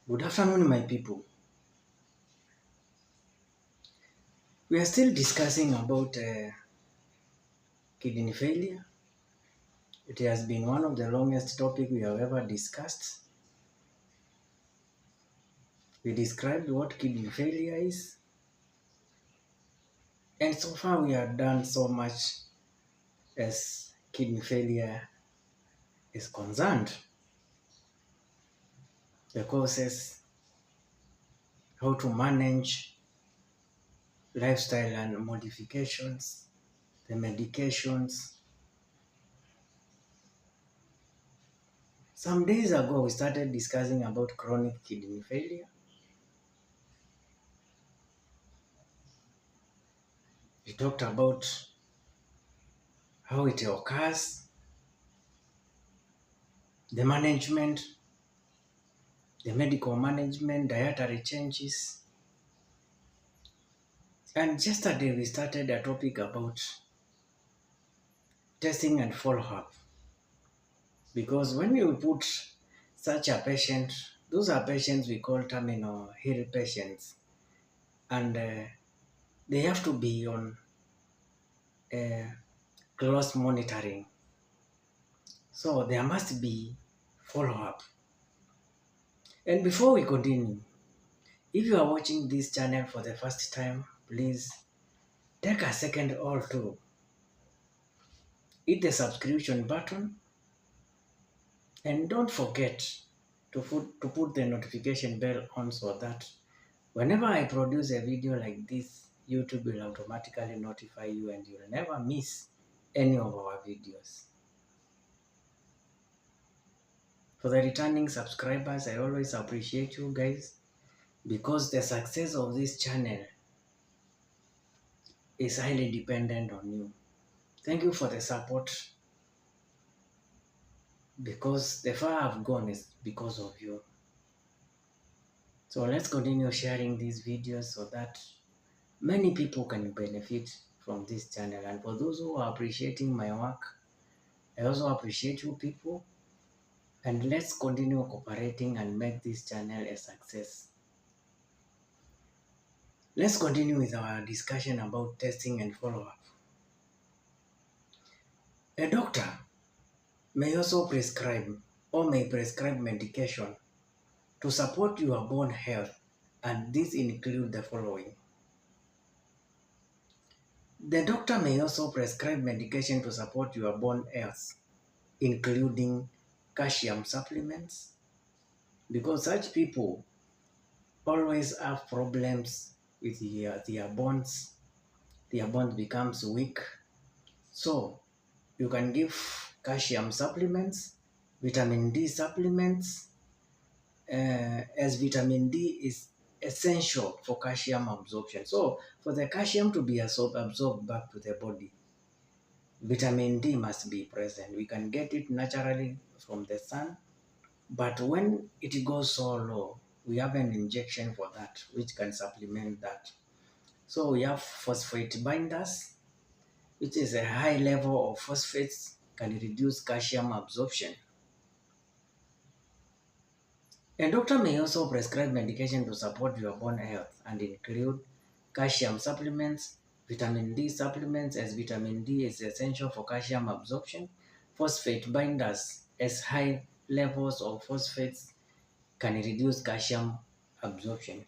Good afternoon, my people. We are still discussing about kidney failure. It has been one of the longest topic we have ever discussed. We described what kidney failure is, and so far we have done so much as kidney failure is concerned. The causes, how to manage, lifestyle and modifications, the medications. Some days ago, we started discussing about chronic kidney failure. We talked about how it occurs, the management, the medical management, dietary changes. And yesterday we started a topic about testing and follow-up. Because when you put such a patient, those are patients we call terminal ill patients. And they have to be on close monitoring. So there must be follow-up. And before we continue, if you are watching this channel for the first time, please take a second or two, hit the subscription button, and don't forget to put the notification bell on so that whenever I produce a video like this, YouTube will automatically notify you and you'll never miss any of our videos. For the returning subscribers, I always appreciate you guys because the success of this channel is highly dependent on you. Thank you for the support because the far I've gone is because of you. So let's continue sharing these videos so that many people can benefit from this channel. And for those who are appreciating my work, I also appreciate you people. And let's continue cooperating and make this channel a success. Let's continue with our discussion about testing and follow-up. A doctor may also prescribe or may prescribe medication to support your bone health, and this includes the following. The doctor may also prescribe medication to support your bone health, including calcium supplements, because such people always have problems with their bones. Their bones becomes weak. So you can give calcium supplements, vitamin D supplements, as vitamin D is essential for calcium absorption. So for the calcium to be absorbed back to the body, vitamin D must be present. We can get it naturally from the sun, but when it goes so low, we have an injection for that, which can supplement that. So we have phosphate binders, which is a high level of phosphates, can reduce calcium absorption. A doctor may also prescribe medication to support your bone health and include calcium supplements, vitamin D supplements, as vitamin D is essential for calcium absorption. Phosphate binders, as high levels of phosphates can reduce calcium absorption.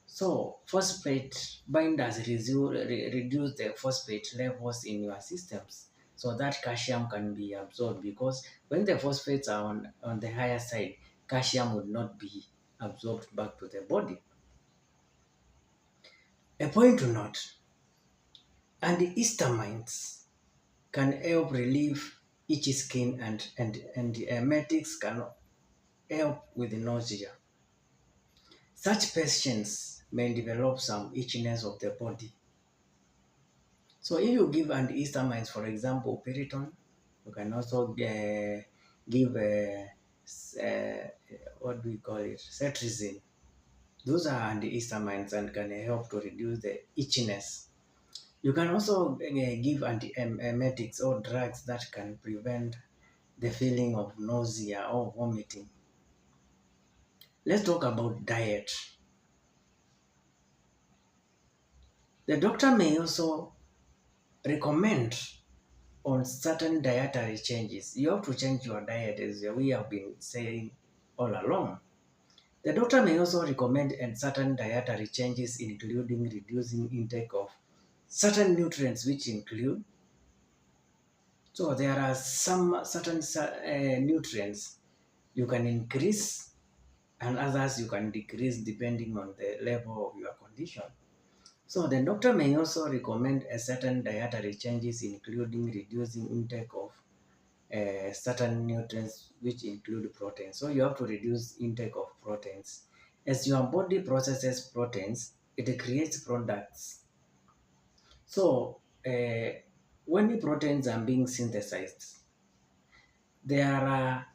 So phosphate binders reduce the phosphate levels in your systems so that calcium can be absorbed, because when the phosphates are on the higher side, calcium would not be absorbed back to the body. A point to note, antihistamines can help relieve itchy skin, and emetics can help with nausea. Such patients may develop some itchiness of the body. So if you give antihistamines, for example, Piriton, you can also give what do we call it, cetirizine. Those are antihistamines and can help to reduce the itchiness. You can also give antiemetics or drugs that can prevent the feeling of nausea or vomiting. Let's talk about diet. The doctor may also recommend on certain dietary changes. You have to change your diet, as we have been saying all along. The doctor may also recommend certain dietary changes, including reducing intake of certain nutrients, which include, so there are some certain nutrients you can increase and others you can decrease depending on the level of your condition. So the doctor may also recommend a certain dietary changes, including reducing intake of certain nutrients, which include protein. So you have to reduce intake of proteins. As your body processes proteins, it creates products. So when the proteins are being synthesized, there are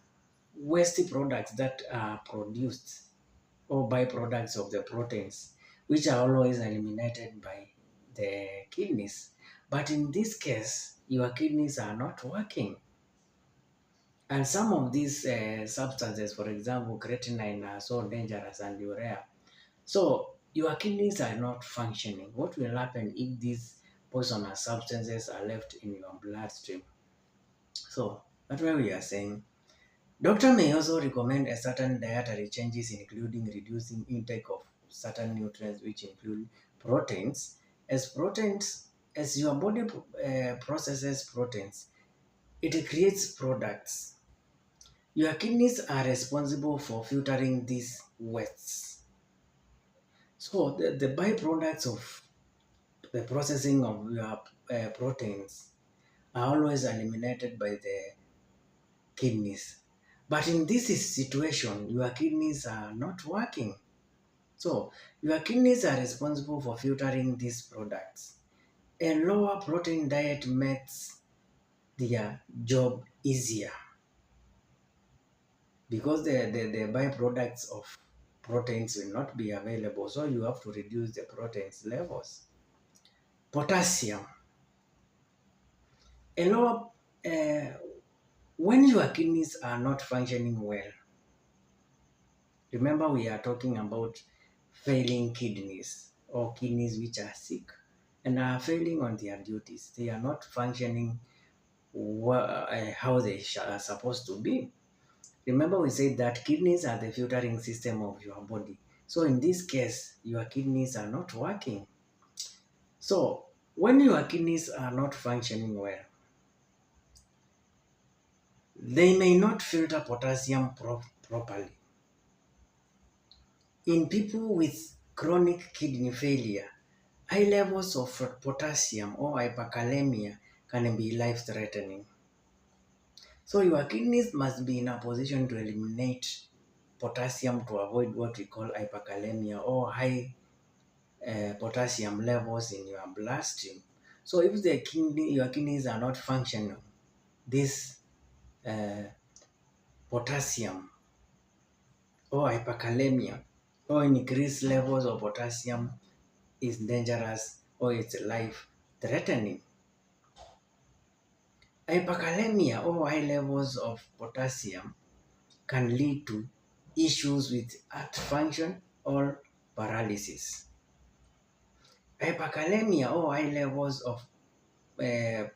waste products that are produced or byproducts of the proteins, which are always eliminated by the kidneys. But in this case, your kidneys are not working. And some of these substances, for example, creatinine, are so dangerous and urea. So your kidneys are not functioning. What will happen if these poisonous substances are left in your bloodstream? So that's why we are saying doctor may also recommend a certain dietary changes, including reducing intake of certain nutrients, which include proteins. As your body processes proteins, it creates products. Your kidneys are responsible for filtering these wastes. So the byproducts of the processing of your proteins are always eliminated by the kidneys. But in this situation, your kidneys are not working. So your kidneys are responsible for filtering these products. A lower protein diet makes their job easier because the byproducts of proteins will not be available. So you have to reduce the proteins levels. Potassium. A lower, uh, when your kidneys are not functioning well, remember we are talking about failing kidneys or kidneys which are sick and are failing on their duties. They are not functioning how they are supposed to be. Remember we said that kidneys are the filtering system of your body. So in this case, your kidneys are not working. So when your kidneys are not functioning well, they may not filter potassium properly. In people with chronic kidney failure, high levels of potassium or hyperkalemia can be life-threatening. So your kidneys must be in a position to eliminate potassium to avoid what we call hyperkalemia or high potassium levels in your bloodstream. So if your kidneys are not functioning, this uh, potassium or hyperkalemia or increased levels of potassium is dangerous or it's life threatening. Hyperkalemia or high levels of potassium can lead to issues with heart function or paralysis. Hyperkalemia or high levels of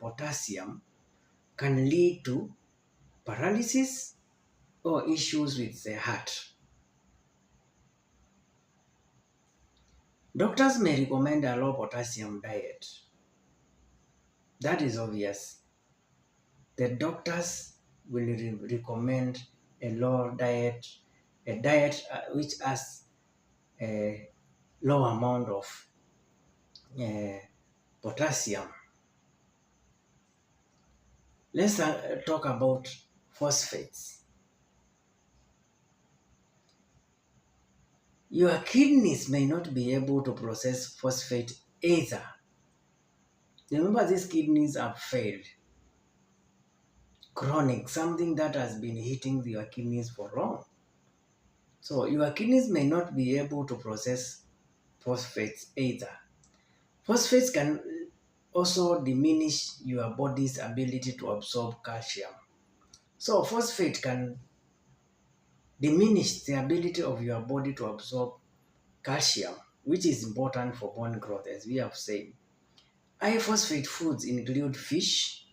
potassium can lead to paralysis or issues with the heart. Doctors may recommend a low potassium diet. That is obvious. The doctors will recommend a low diet, a diet which has a low amount of uh, potassium. Let's talk about phosphates. Your kidneys may not be able to process phosphate either. Remember, these kidneys have failed. Chronic, something that has been hitting your kidneys for long. So your kidneys may not be able to process phosphates either. Phosphates can also diminish your body's ability to absorb calcium. So phosphate can diminish the ability of your body to absorb calcium, which is important for bone growth, as we have said. High phosphate foods include fish.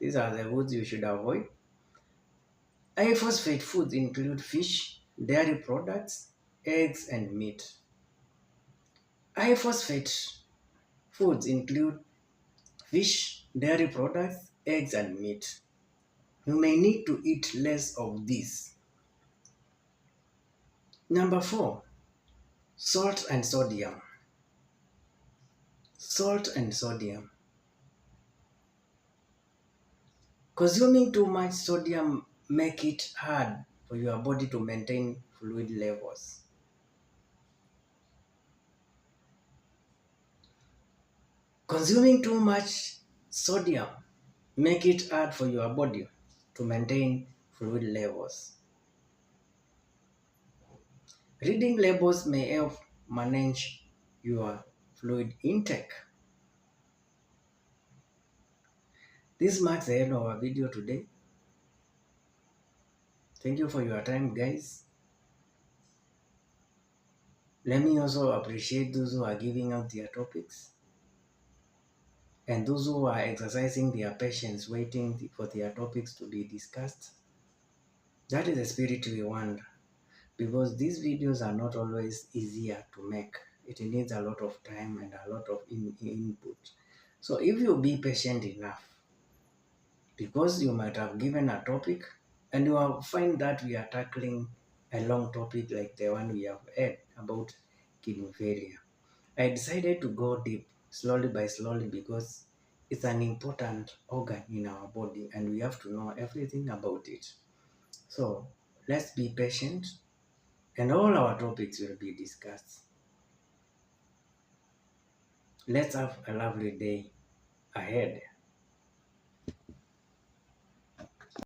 These are the foods you should avoid. High phosphate foods include fish, dairy products, eggs, and meat. High phosphate foods include fish, dairy products, eggs, and meat. You may need to eat less of these. Number 4, salt and sodium. Salt and sodium. Consuming too much sodium make it hard for your body to maintain fluid levels. Consuming too much sodium make it hard for your body to maintain fluid levels. Reading labels may help manage your fluid intake. This marks the end of our video today. Thank you for your time, guys. Let me also appreciate those who are giving out their topics and those who are exercising their patience waiting for their topics to be discussed. That is the spirit we want, because these videos are not always easier to make. It needs a lot of time and a lot of input. So if you be patient enough, because you might have given a topic and you will find that we are tackling a long topic like the one we have had about kidney failure. I decided to go deep slowly by slowly because it's an important organ in our body and we have to know everything about it. So let's be patient and all our topics will be discussed. Let's have a lovely day ahead.